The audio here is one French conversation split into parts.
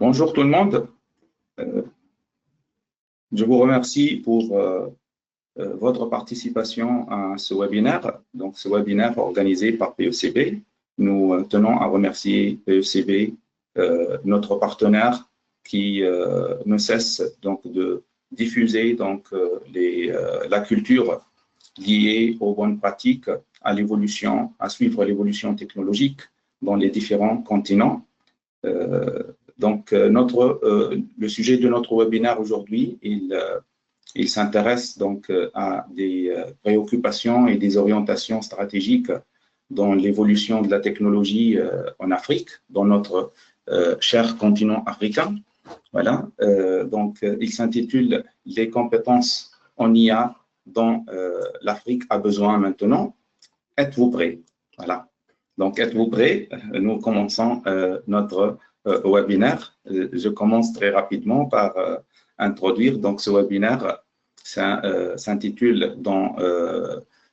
Bonjour tout le monde. Je vous remercie pour votre participation à ce webinaire. Donc, ce webinaire organisé par PECB. Nous tenons à remercier PECB, notre partenaire qui ne cesse donc de diffuser donc la culture liée aux bonnes pratiques, à l'évolution, à suivre l'évolution technologique dans les différents continents. Le sujet de notre webinaire aujourd'hui, il s'intéresse donc à des préoccupations et des orientations stratégiques dans l'évolution de la technologie en Afrique, dans notre cher continent africain. Voilà. Il s'intitule « Les compétences en IA dont l'Afrique a besoin maintenant ». Êtes-vous prêts? Voilà. Donc, êtes-vous prêts? Nous commençons notre webinaire. Je commence très rapidement par introduire donc ce webinaire. S'intitule dans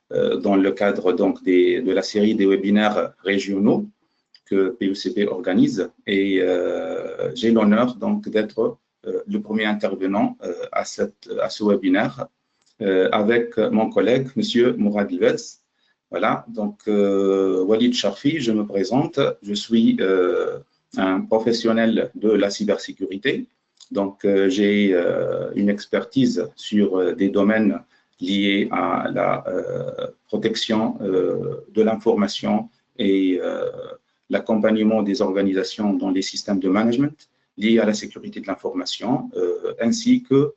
le cadre donc de la série des webinaires régionaux que PECB organise, et j'ai l'honneur donc d'être le premier intervenant à ce webinaire avec mon collègue Monsieur Mourad Ilvez. Voilà, donc Walid Charfi, je me présente, je suis un professionnel de la cybersécurité. Donc, j'ai une expertise sur des domaines liés à la protection de l'information et l'accompagnement des organisations dans les systèmes de management liés à la sécurité de l'information, ainsi que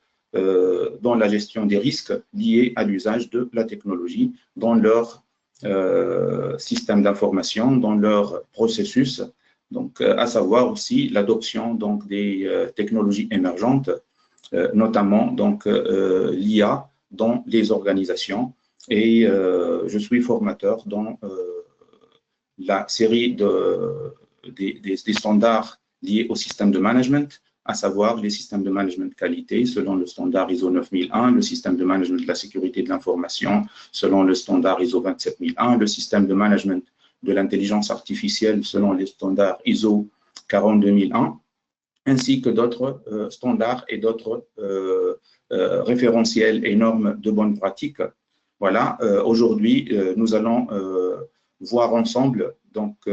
dans la gestion des risques liés à l'usage de la technologie dans leur système d'information, dans leur processus. Donc, à savoir aussi l'adoption donc des technologies émergentes, notamment donc l'IA dans les organisations. Et je suis formateur dans la série des standards liés au système de management, à savoir les systèmes de management qualité selon le standard ISO 9001, le système de management de la sécurité de l'information selon le standard ISO 27001, le système de management de l'intelligence artificielle selon les standards ISO 42001, ainsi que d'autres standards et d'autres référentiels et normes de bonnes pratiques. Voilà, aujourd'hui, nous allons voir ensemble donc,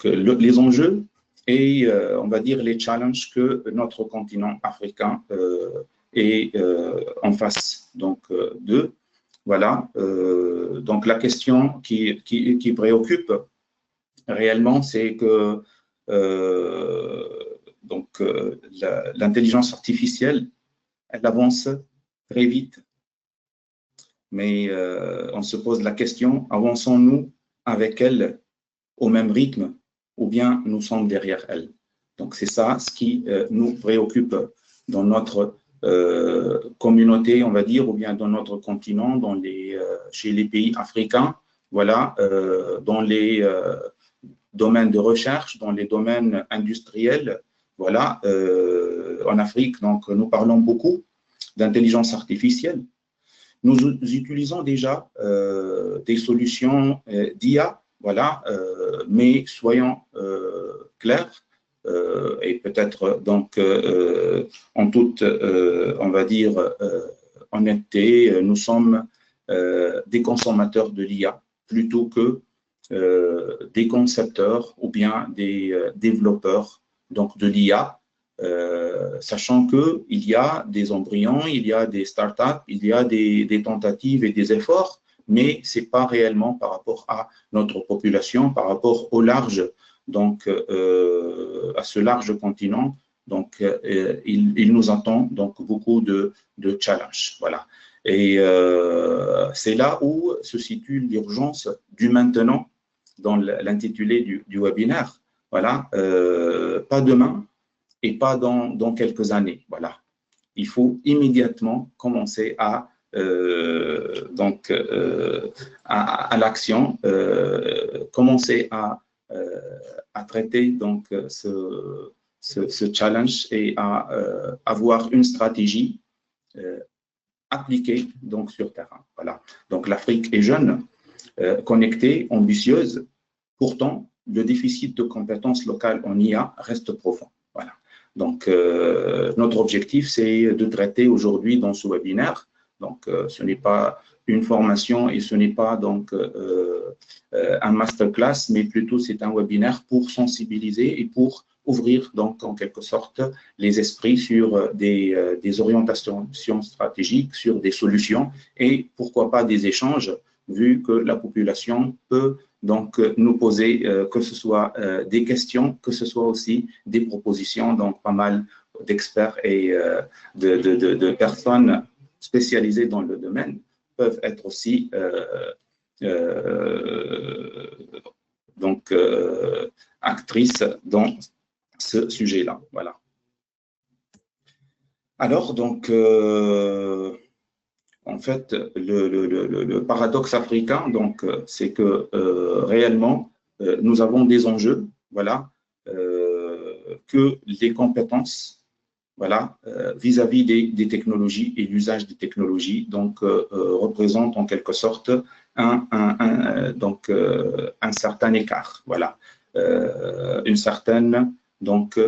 les enjeux et on va dire les challenges que notre continent africain est en face donc d'eux. Voilà, donc la question qui préoccupe réellement, c'est que l'intelligence artificielle, elle avance très vite. Mais on se pose la question, avançons-nous avec elle au même rythme ou bien nous sommes derrière elle? Donc c'est ça ce qui nous préoccupe dans notre communauté, on va dire, ou bien dans notre continent, chez les pays africains, voilà, dans les domaines de recherche, dans les domaines industriels, voilà, en Afrique, donc nous parlons beaucoup d'intelligence artificielle. Nous utilisons déjà des solutions d'IA, voilà, mais soyons clairs et peut-être donc en toute, on va dire, honnêteté, nous sommes des consommateurs de l'IA plutôt que des concepteurs ou bien des développeurs donc de l'IA. Sachant qu'il y a des embryons, il y a des startups, il y a des tentatives et des efforts, mais ce n'est pas réellement par rapport à notre population, par rapport au large, donc à ce large continent. Donc, il nous attend donc beaucoup de challenges. Voilà. Et c'est là où se situe l'urgence du maintenant dans l'intitulé du webinaire. Voilà, pas demain, et pas dans quelques années. Voilà. Il faut immédiatement commencer à l'action, commencer à traiter donc ce challenge et à avoir une stratégie appliquée donc sur terrain. Voilà. Donc l'Afrique est jeune, connectée, ambitieuse. Pourtant, le déficit de compétences locales en IA reste profond. Voilà. Donc, notre objectif, c'est de traiter aujourd'hui dans ce webinaire. Donc, ce n'est pas une formation et ce n'est pas donc un masterclass, mais plutôt c'est un webinaire pour sensibiliser et pour ouvrir donc en quelque sorte les esprits sur des orientations stratégiques, sur des solutions et pourquoi pas des échanges, vu que la population peut donc nous poser que ce soit des questions, que ce soit aussi des propositions, donc pas mal d'experts et de personnes spécialisées dans le domaine peuvent être aussi actrices dans ce sujet-là. Voilà. Alors, donc, en fait, le paradoxe africain, donc, c'est que réellement, nous avons des enjeux, voilà, que les compétences, voilà, vis-à-vis des technologies et l'usage des technologies, donc, représentent en quelque sorte un certain écart, voilà, une certaine, donc,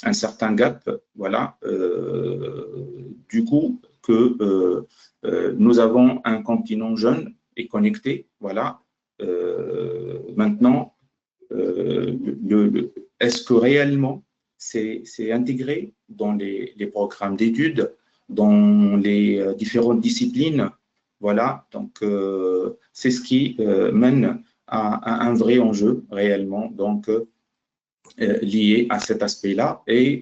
un certain gap, voilà, du coup, que nous avons un continent jeune et connecté, voilà. Maintenant, est-ce que réellement c'est intégré dans les programmes d'études, dans les différentes disciplines? Voilà, donc c'est ce qui mène à un vrai enjeu réellement, donc lié à cet aspect-là. Et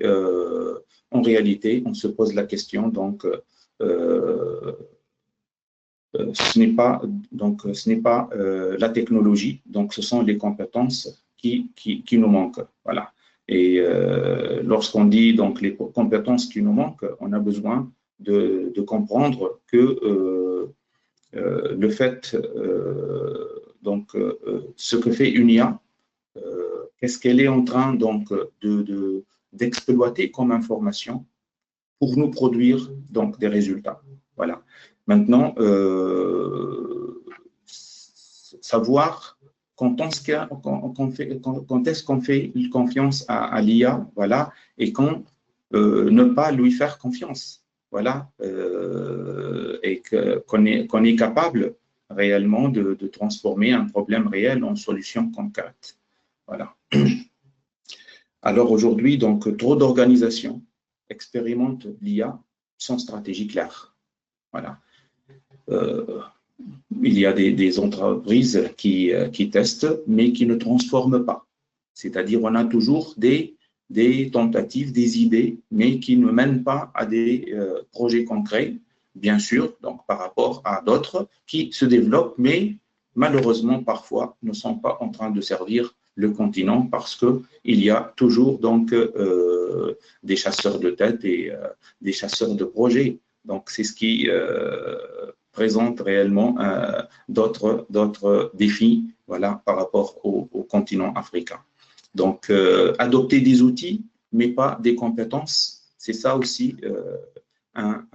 en réalité, on se pose la question, donc ce n'est pas la technologie, donc ce sont les compétences qui nous manquent. Voilà. Et lorsqu'on dit donc les compétences qui nous manquent, on a besoin de comprendre que le fait, donc ce que fait une IA, qu'est-ce qu'elle est en train donc d'exploiter comme information pour nous produire donc des résultats. Voilà. Maintenant, savoir quand est-ce qu'on fait confiance à l'IA, voilà, et quand ne pas lui faire confiance, voilà, et qu'on est capable réellement de transformer un problème réel en solution concrète. Voilà. Alors aujourd'hui, donc, trop d'organisations expérimentent l'IA sans stratégie claire. Voilà. Il y a des entreprises qui testent, mais qui ne transforment pas. C'est-à-dire, on a toujours des tentatives, des idées, mais qui ne mènent pas à des projets concrets, bien sûr, donc par rapport à d'autres qui se développent, mais malheureusement, parfois, ne sont pas en train de servir le continent parce qu'il y a toujours donc des chasseurs de tête et des chasseurs de projets. Donc, c'est ce qui présente réellement d'autres défis, voilà, par rapport au continent africain. Donc, adopter des outils, mais pas des compétences, c'est ça aussi un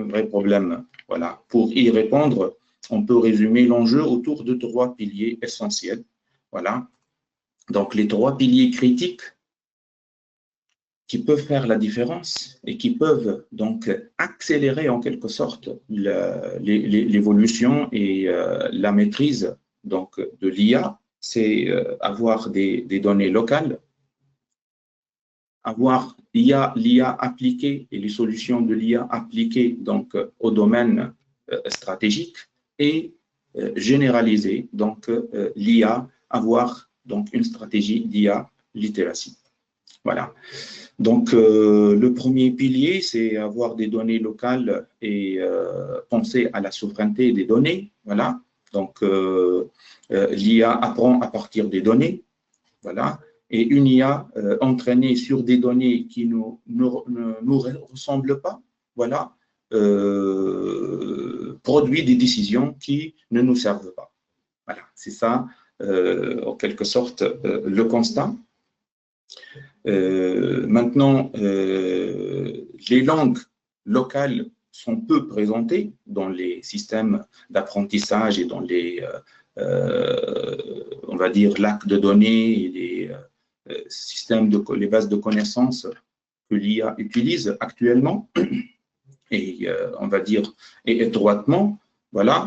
vrai problème. Voilà. Pour y répondre, on peut résumer l'enjeu autour de 3 piliers essentiels. Voilà. Donc, les 3 piliers critiques qui peuvent faire la différence et qui peuvent donc accélérer en quelque sorte l'évolution et la maîtrise donc, de l'IA, c'est avoir des données locales, avoir l'IA appliquée et les solutions de l'IA appliquées donc, au domaine stratégique et généraliser donc l'IA, avoir donc une stratégie d'IA littératie. Voilà. Donc, le premier pilier, c'est avoir des données locales et penser à la souveraineté des données. Voilà. Donc, l'IA apprend à partir des données. Voilà. Et une IA entraînée sur des données qui ne nous ressemblent pas, voilà, produit des décisions qui ne nous servent pas. Voilà. C'est ça, en quelque sorte, le constat. Maintenant, les langues locales sont peu présentés dans les systèmes d'apprentissage et dans les, on va dire, lacs de données et les systèmes les bases de connaissances que l'IA utilise actuellement et on va dire et étroitement, voilà.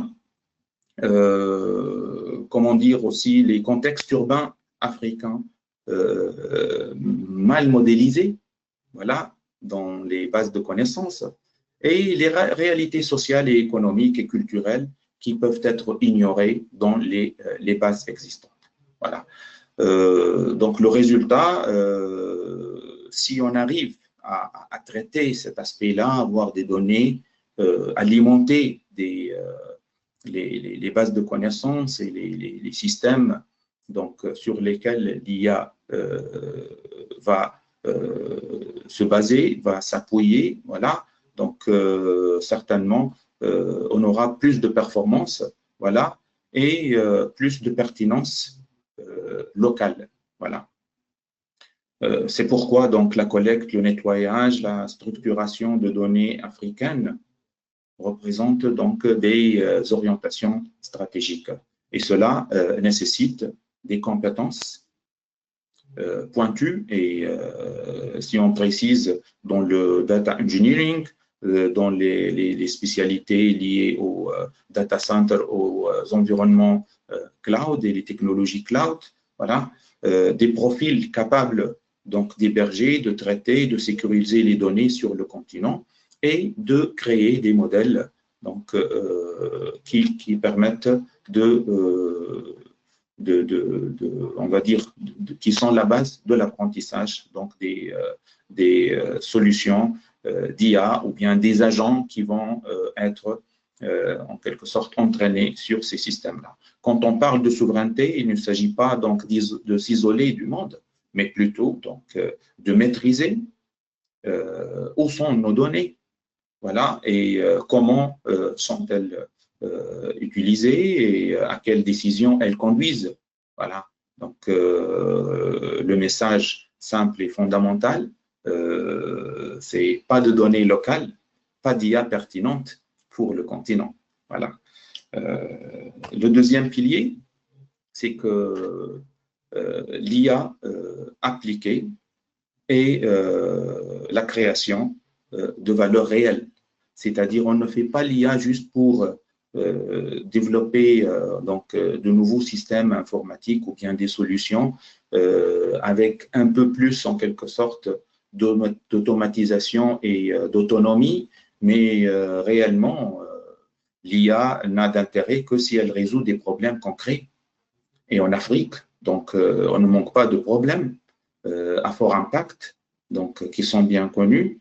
Comment dire aussi les contextes urbains africains mal modélisés, voilà, dans les bases de connaissances, et les réalités sociales et économiques et culturelles qui peuvent être ignorées dans les bases existantes. Voilà. Donc le résultat, si on arrive à traiter cet aspect-là, avoir des données, alimenter les bases de connaissances et les systèmes donc, sur lesquels l'IA va se baser, va s'appuyer, voilà. Donc, certainement, on aura plus de performance, voilà, et plus de pertinence locale, voilà. C'est pourquoi donc la collecte, le nettoyage, la structuration de données africaines représentent donc des orientations stratégiques. Et cela nécessite des compétences pointues et si on précise dans le data engineering, dans les spécialités liées au data center, aux environnements cloud et les technologies cloud, voilà, des profils capables donc d'héberger, de traiter, de sécuriser les données sur le continent et de créer des modèles donc, qui permettent on va dire, qui sont la base de l'apprentissage, donc des solutions d'IA ou bien des agents qui vont être en quelque sorte entraînés sur ces systèmes-là. Quand on parle de souveraineté, il ne s'agit pas donc de s'isoler du monde, mais plutôt donc de maîtriser où sont nos données, voilà, et comment sont-elles utilisées et à quelles décisions elles conduisent, voilà. Donc le message simple et fondamental, c'est pas de données locales, pas d'IA pertinente pour le continent, voilà. Le deuxième pilier, c'est que l'IA appliquée et la création de valeur réelle. C'est-à-dire, on ne fait pas l'IA juste pour développer donc, de nouveaux systèmes informatiques ou bien des solutions avec un peu plus, en quelque sorte, d'automatisation et d'autonomie, mais réellement, l'IA n'a d'intérêt que si elle résout des problèmes concrets. Et en Afrique, donc, on ne manque pas de problèmes à fort impact, donc, qui sont bien connus.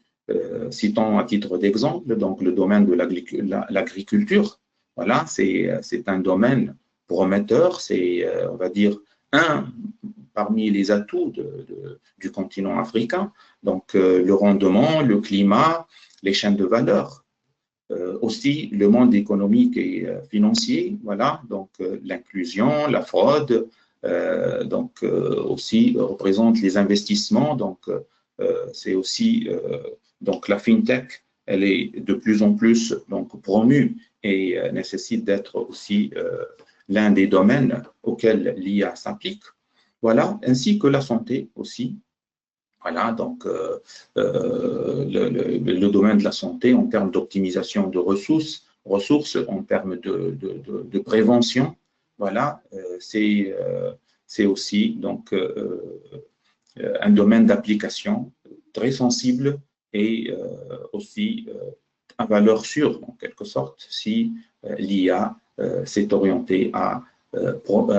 Citons à titre d'exemple, donc, le domaine de l'agriculture. Voilà, c'est un domaine prometteur, c'est, on va dire, un parmi les atouts du continent africain. Donc, le rendement, le climat, les chaînes de valeur. Aussi le monde économique et financier, voilà, donc l'inclusion, la fraude, donc aussi représente les investissements, donc c'est aussi donc la fintech, elle est de plus en plus donc promue et nécessite d'être aussi l'un des domaines auxquels l'IA s'applique, voilà, ainsi que la santé aussi. Voilà, donc le domaine de la santé en termes d'optimisation de ressources, en termes de prévention, voilà, c'est aussi donc un domaine d'application très sensible et aussi à valeur sûre en quelque sorte si l'IA s'est orientée à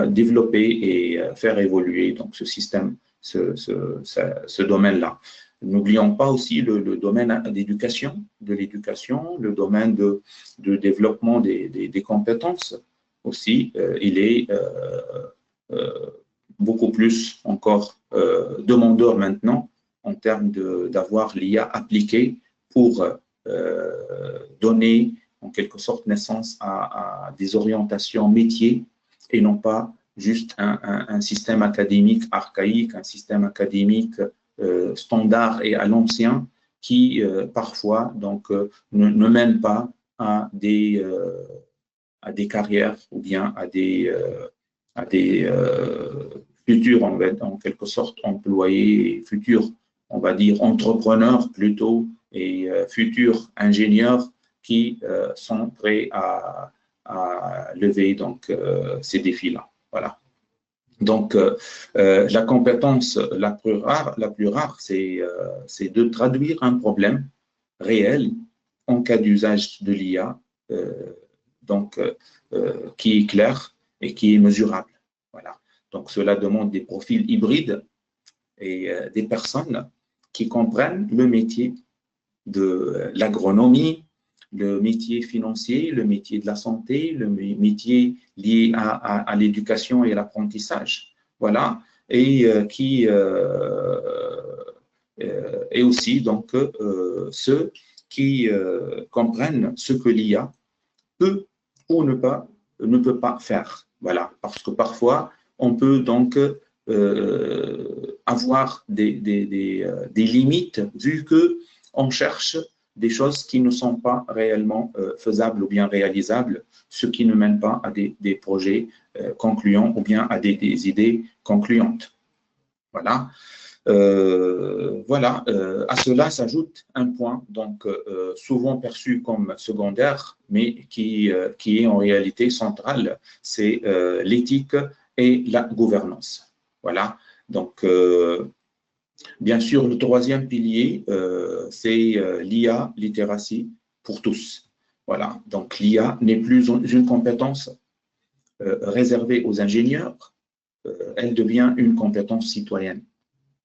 développer et faire évoluer donc ce système. Ce domaine-là. N'oublions pas aussi le domaine d'éducation, le domaine de développement des compétences aussi. Il est beaucoup plus encore demandeur maintenant en termes d'avoir l'IA appliquée pour donner en quelque sorte naissance à des orientations métiers et non pas juste un système académique archaïque, un système académique standard et à l'ancien qui parfois donc, ne mènent pas à des carrières ou bien à des futurs, en quelque sorte, employés, futurs, on va dire, entrepreneurs plutôt, et futurs ingénieurs qui sont prêts à lever donc, ces défis-là. Voilà. Donc, la compétence la plus rare, c'est de traduire un problème réel en cas d'usage de l'IA, donc qui est clair et qui est mesurable. Voilà. Donc, cela demande des profils hybrides et des personnes qui comprennent le métier de l'agronomie, le métier financier, le métier de la santé, le métier lié à l'éducation et à l'apprentissage. Voilà. Et et aussi donc ceux qui comprennent ce que l'IA peut ou ne peut pas faire. Voilà. Parce que parfois, on peut donc avoir des limites vu qu'on cherche des choses qui ne sont pas réellement faisables ou bien réalisables, ce qui ne mène pas à des projets concluants ou bien à des idées concluantes. Voilà. Voilà. À cela s'ajoute un point donc souvent perçu comme secondaire, mais qui est en réalité central, c'est l'éthique et la gouvernance. Voilà. Donc, bien sûr, le troisième pilier, c'est l'IA littératie pour tous. Voilà. Donc, l'IA n'est plus une compétence réservée aux ingénieurs, elle devient une compétence citoyenne.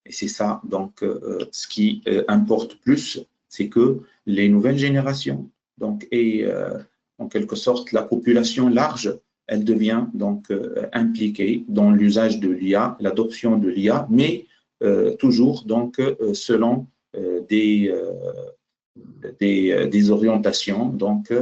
Et c'est ça, donc, ce qui importe plus, c'est que les nouvelles générations, donc, et en quelque sorte la population large, elle devient donc impliquée dans l'usage de l'IA, l'adoption de l'IA, mais toujours donc selon des orientations donc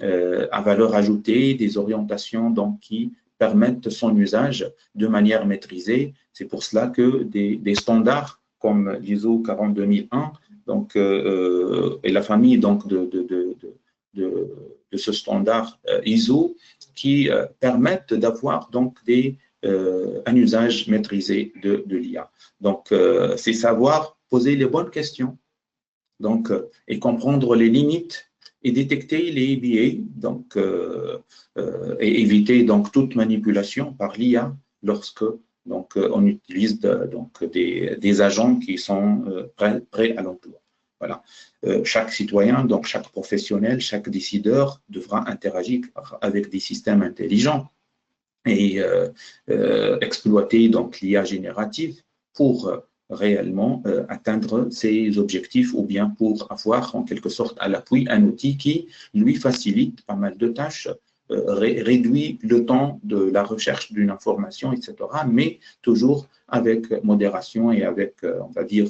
à valeur ajoutée, des orientations donc qui permettent son usage de manière maîtrisée. C'est pour cela que des standards comme l'ISO 42001 donc, et la famille donc, de ce standard ISO qui permettent d'avoir donc un usage maîtrisé de l'IA. Donc, c'est savoir poser les bonnes questions donc, et comprendre les limites et détecter les biais donc, et éviter donc, toute manipulation par l'IA lorsque donc, on utilise donc, des agents qui sont prêts à l'emploi. Voilà. Chaque citoyen, donc chaque professionnel, chaque décideur devra interagir avec des systèmes intelligents et exploiter donc l'IA générative pour réellement atteindre ses objectifs ou bien pour avoir en quelque sorte à l'appui un outil qui lui facilite pas mal de tâches, réduit le temps de la recherche d'une information, etc., mais toujours avec modération et avec, on va dire,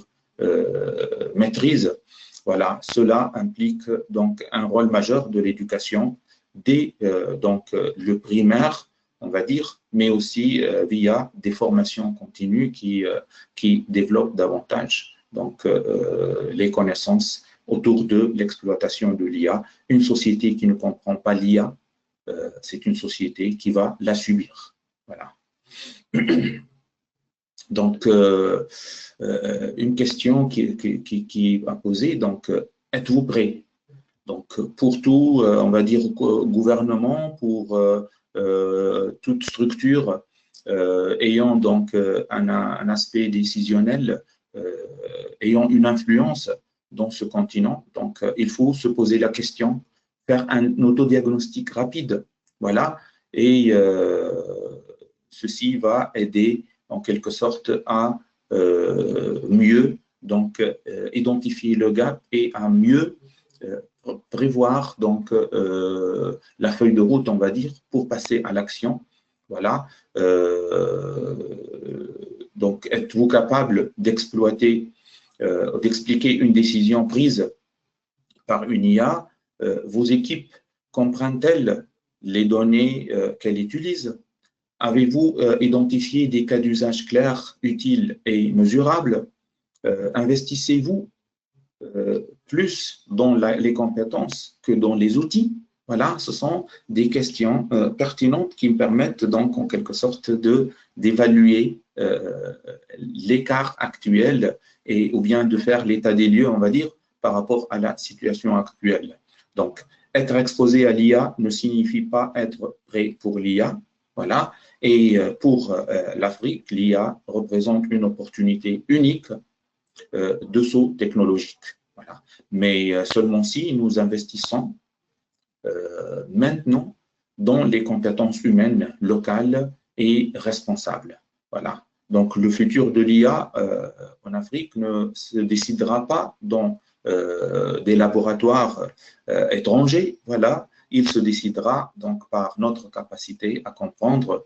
maîtrise. Voilà, cela implique donc un rôle majeur de l'éducation dès donc, le primaire, on va dire, mais aussi via des formations continues qui développent davantage donc, les connaissances autour de l'exploitation de l'IA. Une société qui ne comprend pas l'IA, c'est une société qui va la subir. Voilà. Donc, une question qui a posé, donc, êtes-vous prêt? Donc, pour tout, on va dire, gouvernement, pour toute structure ayant donc un aspect décisionnel, ayant une influence dans ce continent. Donc, il faut se poser la question, faire un autodiagnostic rapide, voilà, et ceci va aider en quelque sorte à mieux donc identifier le gap et à mieux prévoir donc la feuille de route, on va dire, pour passer à l'action. Voilà. Donc, êtes-vous capable d'exploiter, d'expliquer une décision prise par une IA? Vos équipes comprennent-elles les données qu'elles utilisent? Avez-vous identifié des cas d'usage clairs, utiles et mesurables? Investissez-vous plus dans les compétences que dans les outils. Voilà, ce sont des questions pertinentes qui me permettent donc en quelque sorte d'évaluer l'écart actuel ou bien de faire l'état des lieux, on va dire, par rapport à la situation actuelle. Donc, être exposé à l'IA ne signifie pas être prêt pour l'IA. Voilà. Et pour l'Afrique, l'IA représente une opportunité unique de saut technologique. Voilà. Mais seulement si nous investissons maintenant dans les compétences humaines locales et responsables. Voilà. Donc, le futur de l'IA en Afrique ne se décidera pas dans des laboratoires étrangers. Voilà. Il se décidera donc par notre capacité à comprendre.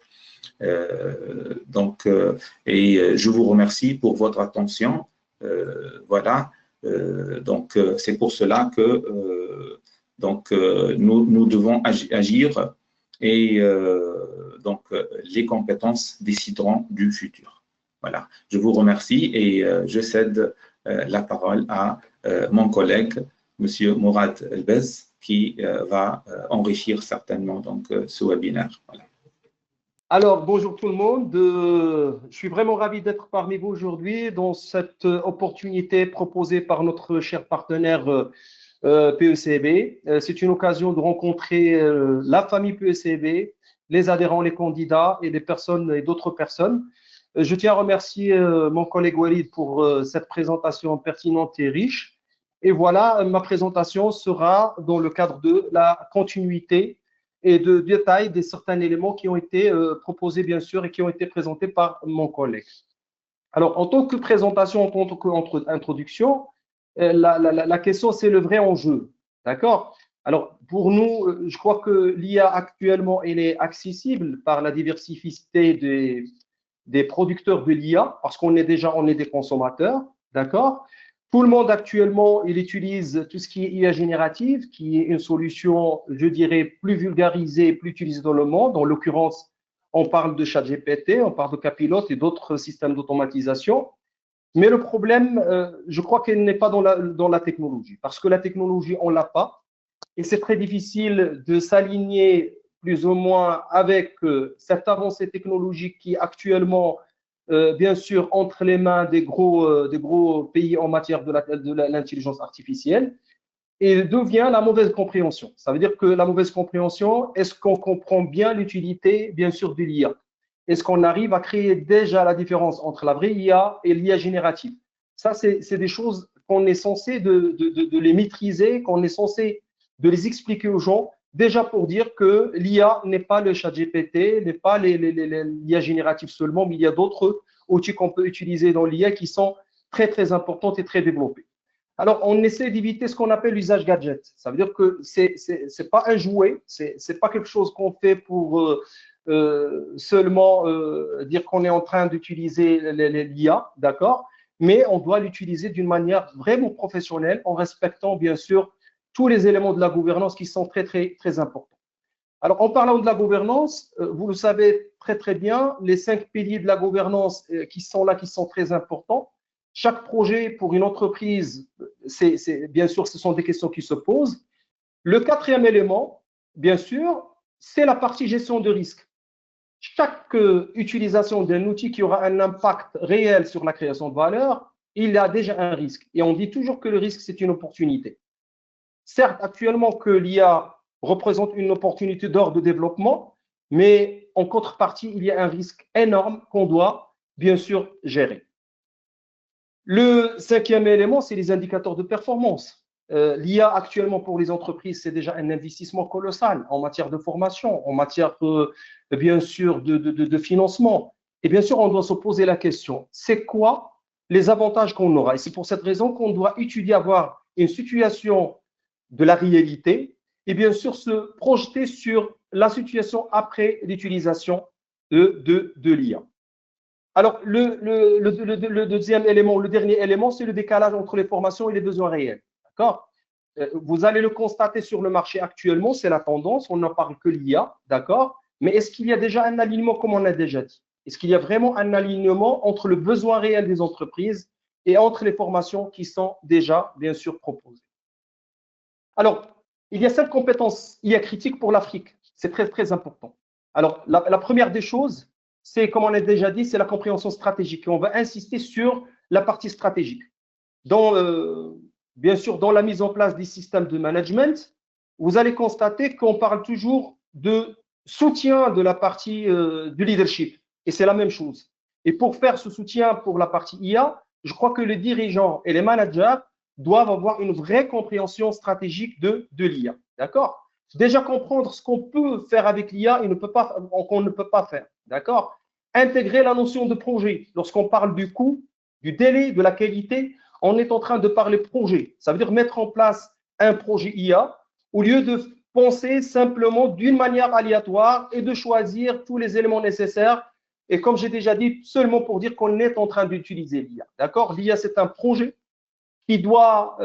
Et je vous remercie pour votre attention. Voilà. Donc, c'est pour cela que nous devons agir et les compétences décideront du futur. Voilà. Je vous remercie et je cède la parole à mon collègue, M. Mourad Elbez, qui va enrichir certainement ce webinaire. Voilà. Alors, bonjour tout le monde. Je suis vraiment ravi d'être parmi vous aujourd'hui dans cette opportunité proposée par notre cher partenaire PECB. C'est une occasion de rencontrer la famille PECB, les adhérents, les candidats et des personnes et d'autres personnes. Je tiens à remercier mon collègue Walid pour cette présentation pertinente et riche. Et voilà, ma présentation sera dans le cadre de la continuité et de détail des certains éléments qui ont été proposés, bien sûr, et qui ont été présentés par mon collègue. Alors, en tant que présentation, en tant qu'introduction, la question, c'est le vrai enjeu. D'accord? Alors, pour nous, je crois que l'IA actuellement, elle est accessible par la diversificité des producteurs de l'IA, parce qu'on est des consommateurs. D'accord? Tout le monde actuellement, il utilise tout ce qui est IA générative, qui est une solution, je dirais, plus vulgarisée, plus utilisée dans le monde. En l'occurrence, on parle de ChatGPT, on parle de Copilot et d'autres systèmes d'automatisation. Mais le problème, je crois qu'elle n'est pas dans la technologie, parce que la technologie, on ne l'a pas. Et c'est très difficile de s'aligner plus ou moins avec cette avancée technologique qui actuellement bien sûr, entre les mains des gros pays en matière de l'intelligence artificielle, et d'où vient la mauvaise compréhension. Ça veut dire que la mauvaise compréhension, est-ce qu'on comprend bien l'utilité, bien sûr, de l'IA? Est-ce qu'on arrive à créer déjà la différence entre la vraie IA et l'IA générative? Ça, c'est des choses qu'on est censé de les maîtriser, qu'on est censé de les expliquer aux gens, déjà pour dire que l'IA n'est pas le ChatGPT, n'est pas l'IA générative seulement, mais il y a d'autres outils qu'on peut utiliser dans l'IA qui sont très, très importantes et très développées. Alors, on essaie d'éviter ce qu'on appelle l'usage gadget. Ça veut dire que ce n'est pas un jouet, ce n'est pas quelque chose qu'on fait pour seulement dire qu'on est en train d'utiliser l'IA, d'accord? Mais on doit l'utiliser d'une manière vraiment professionnelle en respectant, bien sûr, tous les éléments de la gouvernance qui sont très, très, très importants. Alors, en parlant de la gouvernance, vous le savez très, très bien, les 5 piliers de la gouvernance qui sont là, qui sont très importants. Chaque projet pour une entreprise, bien sûr, ce sont des questions qui se posent. Le 4e élément, bien sûr, c'est la partie gestion de risque. Chaque utilisation d'un outil qui aura un impact réel sur la création de valeur, il y a déjà un risque. Et on dit toujours que le risque, c'est une opportunité. Certes, actuellement, que l'IA représente une opportunité d'ordre de développement, mais en contrepartie, il y a un risque énorme qu'on doit, bien sûr, gérer. Le 5e élément, c'est les indicateurs de performance. L'IA actuellement pour les entreprises, c'est déjà un investissement colossal en matière de formation, en matière, bien sûr, de financement. Et bien sûr, on doit se poser la question, c'est quoi les avantages qu'on aura? Et c'est pour cette raison qu'on doit étudier, avoir une situation de la réalité et bien sûr se projeter sur la situation après l'utilisation de l'IA. Alors, le deuxième élément, le dernier élément, c'est le décalage entre les formations et les besoins réels. D'accord? Vous allez le constater sur le marché actuellement, c'est la tendance, on n'en parle que l'IA, d'accord? Mais est-ce qu'il y a déjà un alignement, comme on a déjà dit? Est-ce qu'il y a vraiment un alignement entre le besoin réel des entreprises et entre les formations qui sont déjà, bien sûr, proposées. Alors, il y a 5 compétences IA critiques pour l'Afrique. C'est très, très important. Alors, la première des choses, c'est, comme on a déjà dit, c'est la compréhension stratégique. Et on va insister sur la partie stratégique. Bien sûr, dans la mise en place des systèmes de management, vous allez constater qu'on parle toujours de soutien de la partie du leadership. Et c'est la même chose. Et pour faire ce soutien pour la partie IA, je crois que les dirigeants et les managers doivent avoir une vraie compréhension stratégique de l'IA. D'accord? Déjà comprendre ce qu'on peut faire avec l'IA et qu'on ne peut pas faire. D'accord? Intégrer la notion de projet. Lorsqu'on parle du coût, du délai, de la qualité, on est en train de parler projet. Ça veut dire mettre en place un projet IA au lieu de penser simplement d'une manière aléatoire et de choisir tous les éléments nécessaires. Et comme j'ai déjà dit, seulement pour dire qu'on est en train d'utiliser l'IA. D'accord? L'IA, c'est un projet qui doit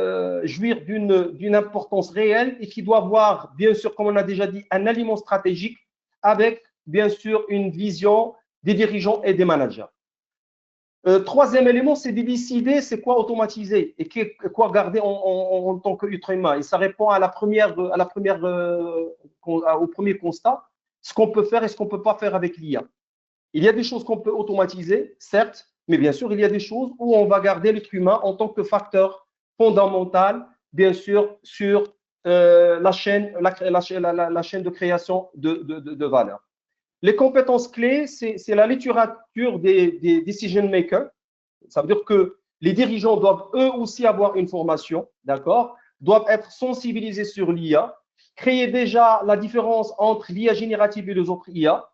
jouir d'une importance réelle et qui doit avoir, bien sûr, comme on a déjà dit, un aliment stratégique avec, bien sûr, une vision des dirigeants et des managers. Troisième élément, c'est de décider c'est quoi automatiser et quoi garder en tant qu'être humain. Et ça répond au premier constat, ce qu'on peut faire et ce qu'on ne peut pas faire avec l'IA. Il y a des choses qu'on peut automatiser, certes, mais bien sûr, il y a des choses où on va garder l'être humain en tant que facteur fondamental, bien sûr, sur la chaîne de création de valeur. Les compétences clés, c'est la littérature des decision makers. Ça veut dire que les dirigeants doivent eux aussi avoir une formation, d'accord, doivent être sensibilisés sur l'IA, créer déjà la différence entre l'IA générative et les autres IA.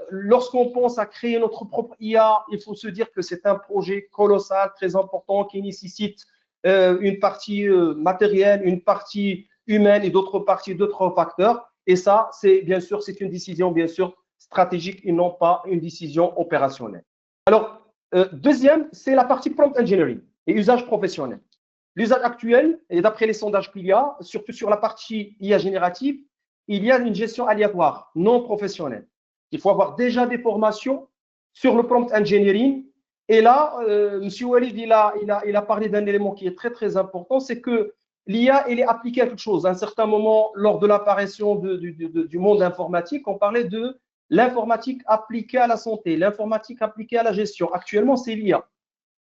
Lorsqu'on pense à créer notre propre IA, il faut se dire que c'est un projet colossal, très important, qui nécessite une partie matérielle, une partie humaine et d'autres parties, d'autres facteurs. Et ça, c'est bien sûr, c'est une décision bien sûr stratégique et non pas une décision opérationnelle. Alors, deuxième, c'est la partie prompt engineering et usage professionnel. L'usage actuel, et d'après les sondages qu'il y a, surtout sur la partie IA générative, il y a une gestion aléatoire, non professionnelle. Il faut avoir déjà des formations sur le prompt engineering. Et là, M. Walid, il a parlé d'un élément qui est très, très important, c'est que l'IA, elle est appliquée à quelque chose. À un certain moment, lors de l'apparition du monde informatique, on parlait de l'informatique appliquée à la santé, l'informatique appliquée à la gestion. Actuellement, c'est l'IA.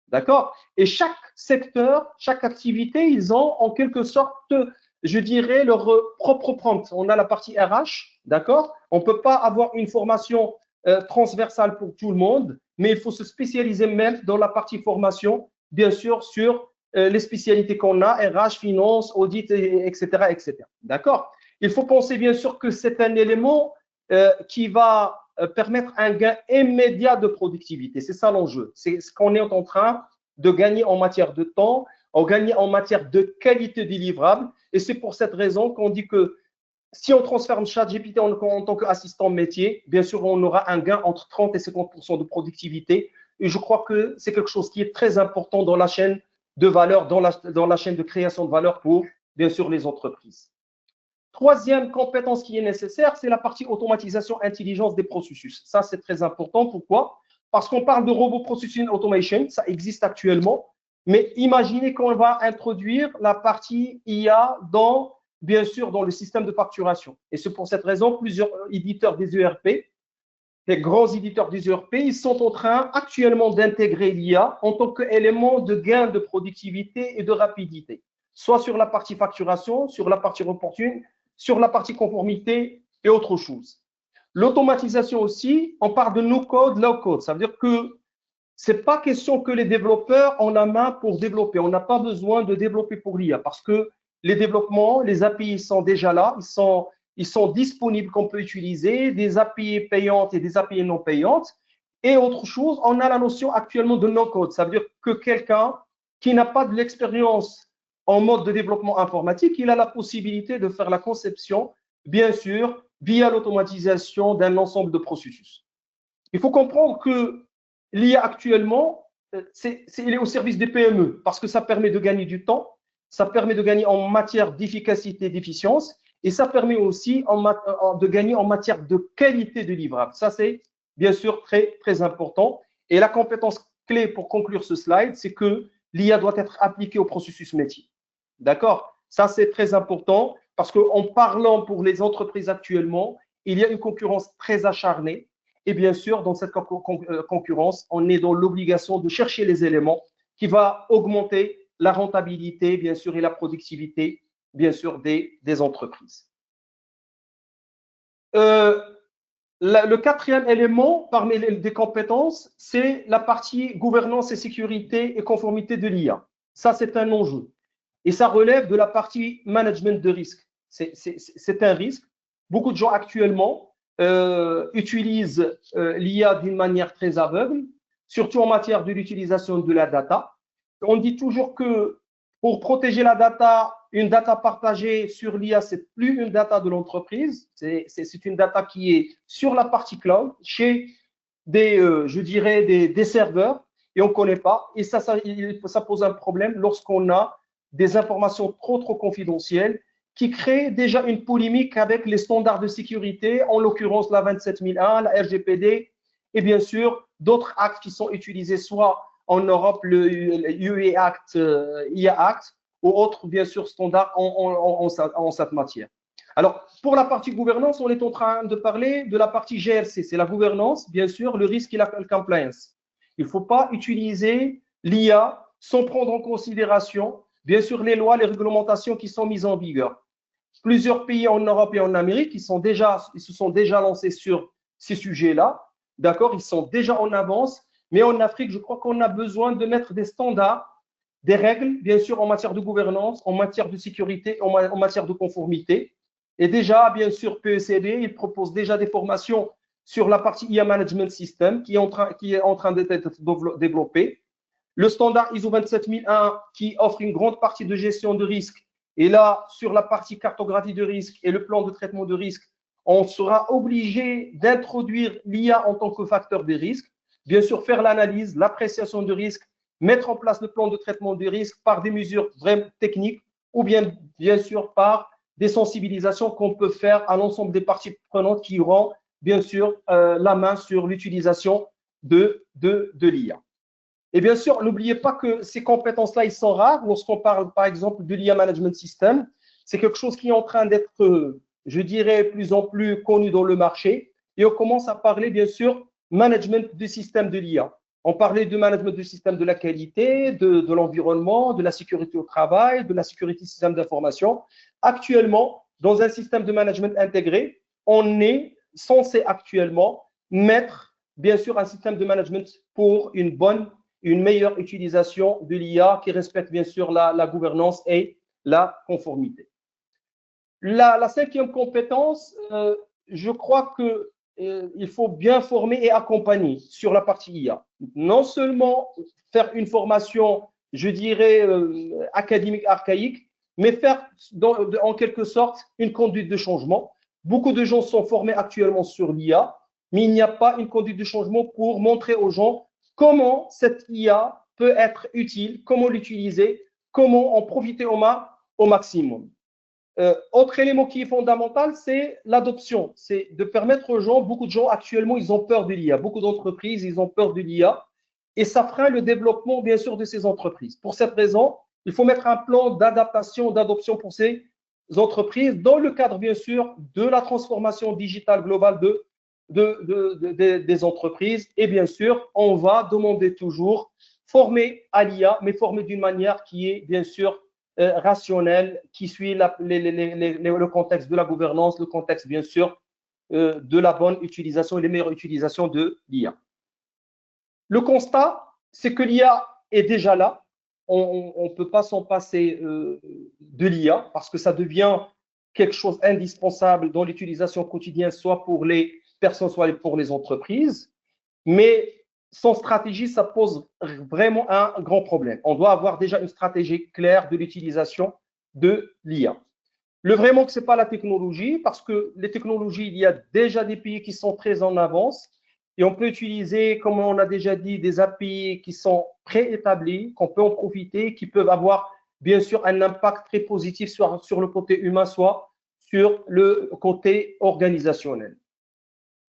D'accord? Et chaque secteur, chaque activité, ils ont en quelque sorte, je dirais, leur propre prompt. On a la partie RH, d'accord? On ne peut pas avoir une formation transversale pour tout le monde, mais il faut se spécialiser même dans la partie formation, bien sûr, sur les spécialités qu'on a, RH, finance, audit, etc., etc. D'accord? Il faut penser, bien sûr, que c'est un élément qui va permettre un gain immédiat de productivité. C'est ça l'enjeu. C'est ce qu'on est en train de gagner en matière de temps, en gagner en matière de qualité délivrable. Et c'est pour cette raison qu'on dit que si on transforme ChatGPT en tant qu'assistant métier, bien sûr, on aura un gain entre 30 et 50% de productivité. Et je crois que c'est quelque chose qui est très important dans la chaîne de valeur, dans la chaîne de création de valeur pour, bien sûr, les entreprises. Troisième compétence qui est nécessaire, c'est la partie automatisation, intelligence des processus. Ça, c'est très important. Pourquoi? Parce qu'on parle de robot processing automation, ça existe actuellement. Mais imaginez qu'on va introduire la partie IA bien sûr, dans le système de facturation. Et c'est pour cette raison, plusieurs éditeurs des ERP, les grands éditeurs des ERP, ils sont en train actuellement d'intégrer l'IA en tant qu'élément de gain de productivité et de rapidité, soit sur la partie facturation, sur la partie reporting, sur la partie conformité et autre chose. L'automatisation aussi, on parle de no-code, low-code. Ça veut dire que ce n'est pas question que les développeurs ont la main pour développer. On n'a pas besoin de développer pour l'IA parce que les développements, les API sont déjà là, ils sont disponibles qu'on peut utiliser, des API payantes et des API non payantes. Et autre chose, on a la notion actuellement de no-code. Ça veut dire que quelqu'un qui n'a pas de l'expérience en mode de développement informatique, il a la possibilité de faire la conception, bien sûr, via l'automatisation d'un ensemble de processus. Il faut comprendre que l'IA actuellement, il est au service des PME parce que ça permet de gagner du temps, ça permet de gagner en matière d'efficacité, d'efficience et ça permet aussi de gagner en matière de qualité de livrable. Ça, c'est bien sûr très, très important. Et la compétence clé pour conclure ce slide, c'est que l'IA doit être appliquée au processus métier. D'accord? Ça, c'est très important parce qu'en parlant pour les entreprises actuellement, il y a une concurrence très acharnée. Et bien sûr, dans cette concurrence, on est dans l'obligation de chercher les éléments qui vont augmenter la rentabilité, bien sûr, et la productivité, bien sûr, des entreprises. Le quatrième élément parmi les compétences, c'est la partie gouvernance et sécurité et conformité de l'IA. Ça, c'est un enjeu. Et ça relève de la partie management de risque. C'est un risque. Beaucoup de gens actuellement utilisent l'IA d'une manière très aveugle, surtout en matière de l'utilisation de la data. On dit toujours que pour protéger la data, une data partagée sur l'IA, c'est plus une data de l'entreprise, c'est une data qui est sur la partie cloud, chez je dirais, des serveurs, et on ne connaît pas. Et ça pose un problème lorsqu'on a des informations trop confidentielles qui créent déjà une polémique avec les standards de sécurité, en l'occurrence la 27001, la RGPD, et bien sûr d'autres actes qui sont utilisés soit en Europe, le UE Act, IA Act, ou autres, bien sûr, standards en cette matière. Alors, pour la partie gouvernance, on est en train de parler de la partie GRC, c'est la gouvernance, bien sûr, le risque et la compliance. Il ne faut pas utiliser l'IA sans prendre en considération, bien sûr, les lois, les réglementations qui sont mises en vigueur. Plusieurs pays en Europe et en Amérique, ils se sont déjà lancés sur ces sujets-là, d'accord, ils sont déjà en avance, mais en Afrique, je crois qu'on a besoin de mettre des standards, des règles, bien sûr, en matière de gouvernance, en matière de sécurité, en matière de conformité. Et déjà, bien sûr, PECB, il propose déjà des formations sur la partie IA Management System qui est en train d'être développée. Le standard ISO 27001 qui offre une grande partie de gestion de risque. Et là, sur la partie cartographie de risque et le plan de traitement de risque, on sera obligé d'introduire l'IA en tant que facteur de risque. Bien sûr, faire l'analyse, l'appréciation de risque, mettre en place le plan de traitement de risque par des mesures vraiment techniques ou bien sûr, par des sensibilisations qu'on peut faire à l'ensemble des parties prenantes qui auront, bien sûr, la main sur l'utilisation de l'IA. Et bien sûr, n'oubliez pas que ces compétences-là, ils sont rares. Lorsqu'on parle, par exemple, de l'IA Management System, c'est quelque chose qui est en train d'être, je dirais, plus en plus connu dans le marché. Et on commence à parler, bien sûr, management du système de l'IA. On parlait de management du système de la qualité, de l'environnement, de la sécurité au travail, de la sécurité du système d'information. Actuellement, dans un système de management intégré, on est censé actuellement mettre, bien sûr, un système de management pour une meilleure utilisation de l'IA qui respecte bien sûr la gouvernance et la conformité. La cinquième compétence, je crois qu'il faut bien former et accompagner sur la partie IA. Non seulement faire une formation, je dirais, académique archaïque, mais faire en quelque sorte une conduite de changement. Beaucoup de gens sont formés actuellement sur l'IA, mais il n'y a pas une conduite de changement pour montrer aux gens comment cette IA peut être utile, comment l'utiliser, comment en profiter au maximum. Autre élément qui est fondamental, c'est l'adoption. C'est de permettre aux gens, beaucoup de gens actuellement, ils ont peur de l'IA. Beaucoup d'entreprises, ils ont peur de l'IA. Et ça freine le développement, bien sûr, de ces entreprises. Pour cette raison, il faut mettre un plan d'adaptation, d'adoption pour ces entreprises dans le cadre, bien sûr, de la transformation digitale globale des entreprises. Et bien sûr, on va demander toujours former à l'IA, mais former d'une manière qui est, bien sûr, rationnelle, qui suit le contexte de la gouvernance, le contexte, bien sûr, de la bonne utilisation et les meilleures utilisations de l'IA. Le constat, c'est que l'IA est déjà là. On ne peut pas s'en passer de l'IA parce que ça devient quelque chose d'indispensable dans l'utilisation quotidienne, soit pour les personnes, soit pour les entreprises. Mais sans stratégie, ça pose vraiment un grand problème. On doit avoir déjà une stratégie claire de l'utilisation de l'IA. Le vraiment que ce n'est pas la technologie, parce que les technologies, il y a déjà des pays qui sont très en avance et on peut utiliser, comme on a déjà dit, des API qui sont préétablis, qu'on peut en profiter, qui peuvent avoir bien sûr un impact très positif soit sur le côté humain, soit sur le côté organisationnel.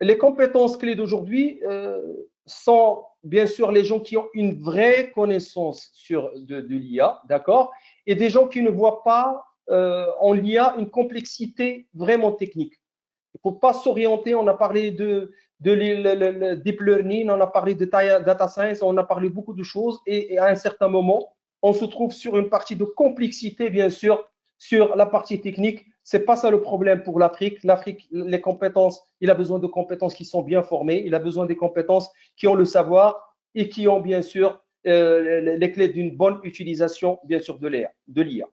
Les compétences clés d'aujourd'hui sont bien sûr, les gens qui ont une vraie connaissance de l'IA, d'accord, et des gens qui ne voient pas en l'IA une complexité vraiment technique. Il ne faut pas s'orienter, on a parlé de deep learning, on a parlé de data science, on a parlé beaucoup de choses et à un certain moment, on se trouve sur une partie de complexité, bien sûr, sur la partie technique. Ce n'est pas ça le problème pour l'Afrique. L'Afrique, les compétences, il a besoin de compétences qui sont bien formées, il a besoin des compétences qui ont le savoir et qui ont bien sûr les clés d'une bonne utilisation, bien sûr, de l'IA.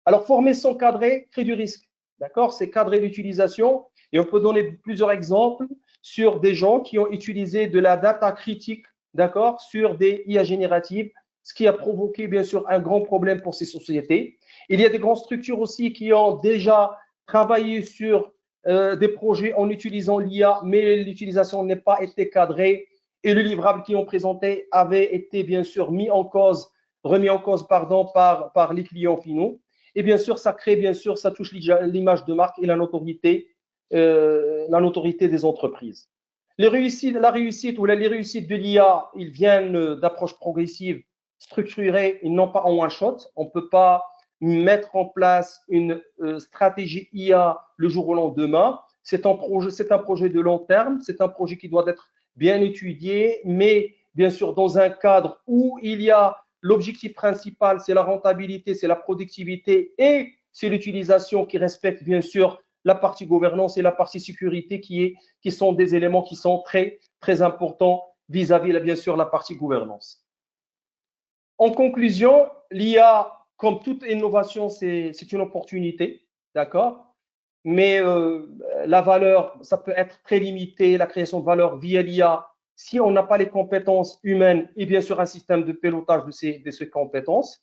Alors, former sans cadrer crée du risque. D'accord? C'est cadrer l'utilisation et on peut donner plusieurs exemples sur des gens qui ont utilisé de la data critique, d'accord, sur des IA génératives, ce qui a provoqué bien sûr un grand problème pour ces sociétés. Il y a des grandes structures aussi qui ont déjà travaillé sur des projets en utilisant l'IA, mais l'utilisation n'a pas été cadrée et le livrable qu'ils ont présenté avait été bien sûr remis en cause par les clients finaux. Et bien sûr, ça crée, bien sûr, ça touche l'image de marque et la notoriété des entreprises. La réussite de l'IA, ils viennent d'approches progressives, structurées, et non pas en one shot. On ne peut pas mettre en place une stratégie IA le jour au lendemain. C'est un projet de long terme, c'est un projet qui doit être bien étudié, mais bien sûr dans un cadre où il y a l'objectif principal, c'est la rentabilité, c'est la productivité et c'est l'utilisation qui respecte bien sûr la partie gouvernance et la partie sécurité qui sont des éléments qui sont très, très importants vis-à-vis, bien sûr, la partie gouvernance. En conclusion, l'IA, comme toute innovation, c'est une opportunité, d'accord? Mais la valeur, ça peut être très limité, la création de valeur via l'IA, si on n'a pas les compétences humaines et bien sûr un système de pilotage de ces compétences.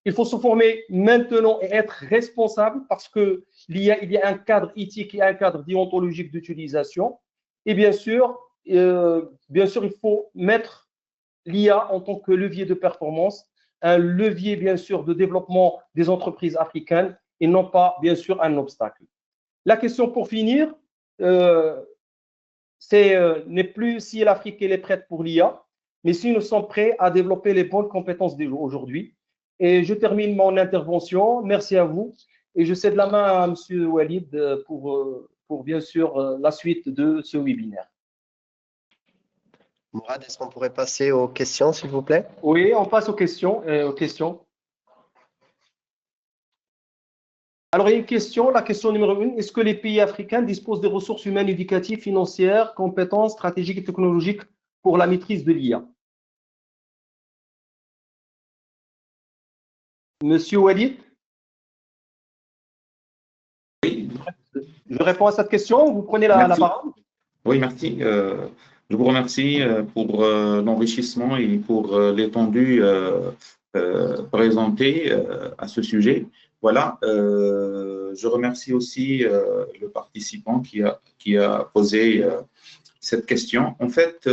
Il faut se former maintenant et être responsable parce que il y a un cadre éthique et un cadre déontologique d'utilisation. Et bien sûr, il faut mettre l'IA en tant que levier de performance, un levier, bien sûr, de développement des entreprises africaines et non pas, bien sûr, un obstacle. La question pour finir, n'est plus si l'Afrique est prête pour l'IA, mais si nous sommes prêts à développer les bonnes compétences aujourd'hui. Et je termine mon intervention. Merci à vous. Et je cède la main à M. Walid pour bien sûr la suite de ce webinaire. Mourad, est-ce qu'on pourrait passer aux questions, s'il vous plaît? Oui, on passe aux questions. Alors, il y a une question, la question numéro 1. Est-ce que les pays africains disposent des ressources humaines, éducatives, financières, compétences stratégiques et technologiques pour la maîtrise de l'IA? Monsieur Walid? Oui. Je réponds à cette question. Vous prenez la parole. Oui, merci. Je vous remercie pour l'enrichissement et pour l'étendue présentée à ce sujet. Voilà. Je remercie aussi le participant qui a posé cette question. En fait,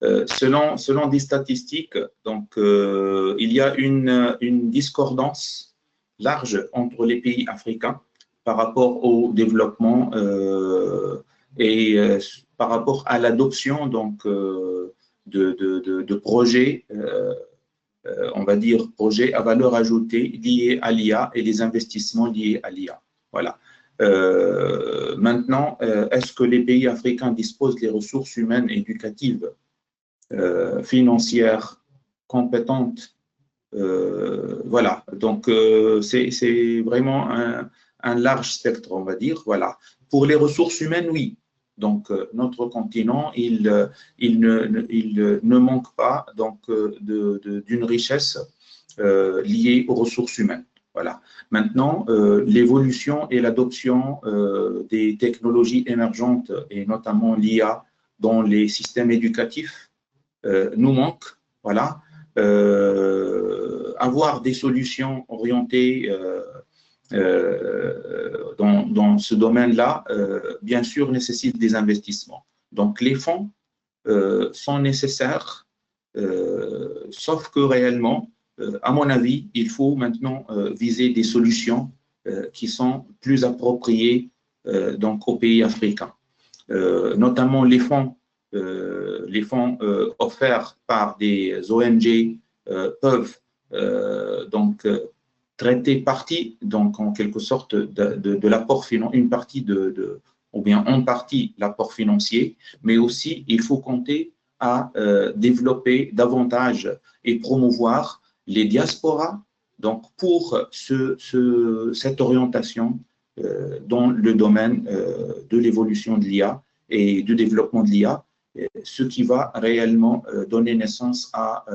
selon des statistiques, donc, il y a une discordance large entre les pays africains par rapport au développement et par rapport à l'adoption donc de projets, on va dire projets à valeur ajoutée liés à l'IA et les investissements liés à l'IA. Voilà. Maintenant, est-ce que les pays africains disposent des ressources humaines éducatives, financières, compétentes? Voilà. Donc, c'est vraiment un large spectre, on va dire. Voilà. Pour les ressources humaines, oui. Donc, notre continent, il ne manque pas donc d'une richesse liée aux ressources humaines. Voilà. Maintenant, l'évolution et l'adoption des technologies émergentes et notamment l'IA dans les systèmes éducatifs nous manque. Voilà. Avoir des solutions orientées dans ce domaine-là, bien sûr, nécessite des investissements. Donc, les fonds sont nécessaires, sauf que réellement, à mon avis, il faut maintenant viser des solutions qui sont plus appropriées donc aux pays africains. Notamment les fonds les fonds offerts par des ONG peuvent donc traiter partie, donc en quelque sorte, de l'apport financier, une partie ou bien en partie l'apport financier, mais aussi il faut compter à développer davantage et promouvoir les diasporas, donc pour cette orientation dans le domaine de l'évolution de l'IA et du développement de l'IA, ce qui va réellement donner naissance à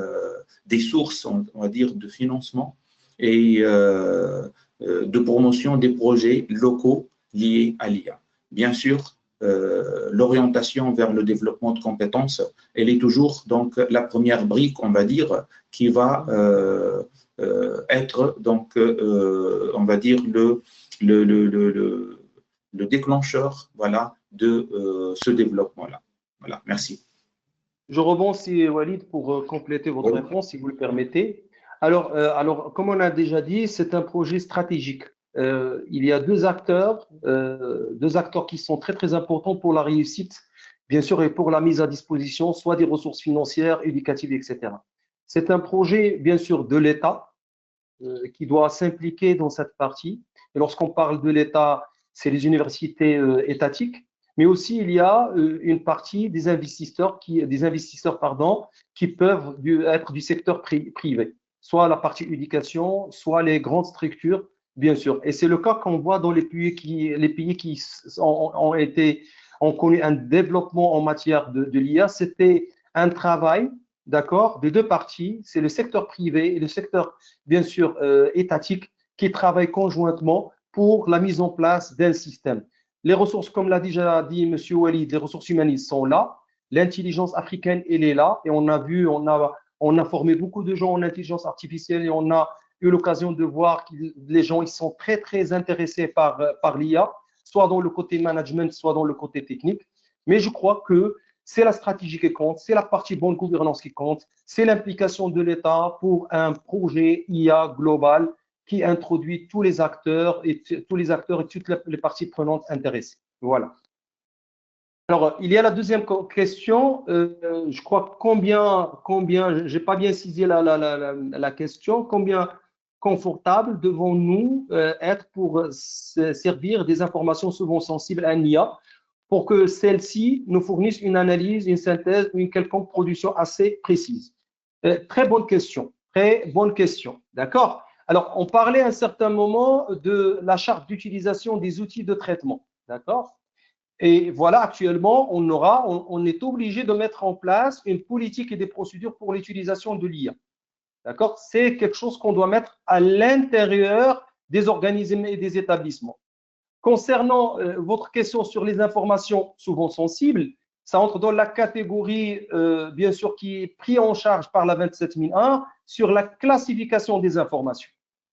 des sources, on va dire, de financement et de promotion des projets locaux liés à l'IA. Bien sûr, l'orientation vers le développement de compétences, elle est toujours donc la première brique, on va dire, qui va être donc, on va dire, le déclencheur, voilà, de ce développement-là. Voilà, merci. Je rebondis, Walid, pour compléter votre réponse, si vous le permettez. Alors, comme on a déjà dit, c'est un projet stratégique. Il y a deux acteurs qui sont très, très importants pour la réussite, bien sûr, et pour la mise à disposition, soit des ressources financières, éducatives, etc. C'est un projet, bien sûr, de l'État qui doit s'impliquer dans cette partie. Et lorsqu'on parle de l'État, c'est les universités étatiques, mais aussi il y a une partie des investisseurs qui peuvent être du secteur privé, soit la partie éducation, soit les grandes structures, bien sûr. Et c'est le cas qu'on voit dans les pays qui ont connu un développement en matière de l'IA. C'était un travail, d'accord, des deux parties, c'est le secteur privé et le secteur, bien sûr, étatique, qui travaillent conjointement pour la mise en place d'un système. Les ressources, comme l'a déjà dit M. Walid, les ressources humaines sont là. L'intelligence africaine, elle est là. Et on a formé beaucoup de gens en intelligence artificielle et on a eu l'occasion de voir que les gens ils sont très, très intéressés par l'IA, soit dans le côté management, soit dans le côté technique. Mais je crois que c'est la stratégie qui compte, c'est la partie bonne gouvernance qui compte, c'est l'implication de l'État pour un projet IA global qui introduit tous les acteurs et toutes les parties prenantes intéressées. Voilà. Alors, il y a la deuxième question. Je crois combien je n'ai pas bien saisi la question, combien confortable devons-nous être pour servir des informations souvent sensibles à un IA pour que celle-ci nous fournisse une analyse, une synthèse ou une quelconque production assez précise? Très bonne question, d'accord? Alors, on parlait à un certain moment de la charte d'utilisation des outils de traitement, d'accord? Et voilà, actuellement, on est obligé de mettre en place une politique et des procédures pour l'utilisation de l'IA, d'accord? C'est quelque chose qu'on doit mettre à l'intérieur des organismes et des établissements. Concernant votre question sur les informations souvent sensibles, ça entre dans la catégorie, bien sûr, qui est prise en charge par la 27001 sur la classification des informations.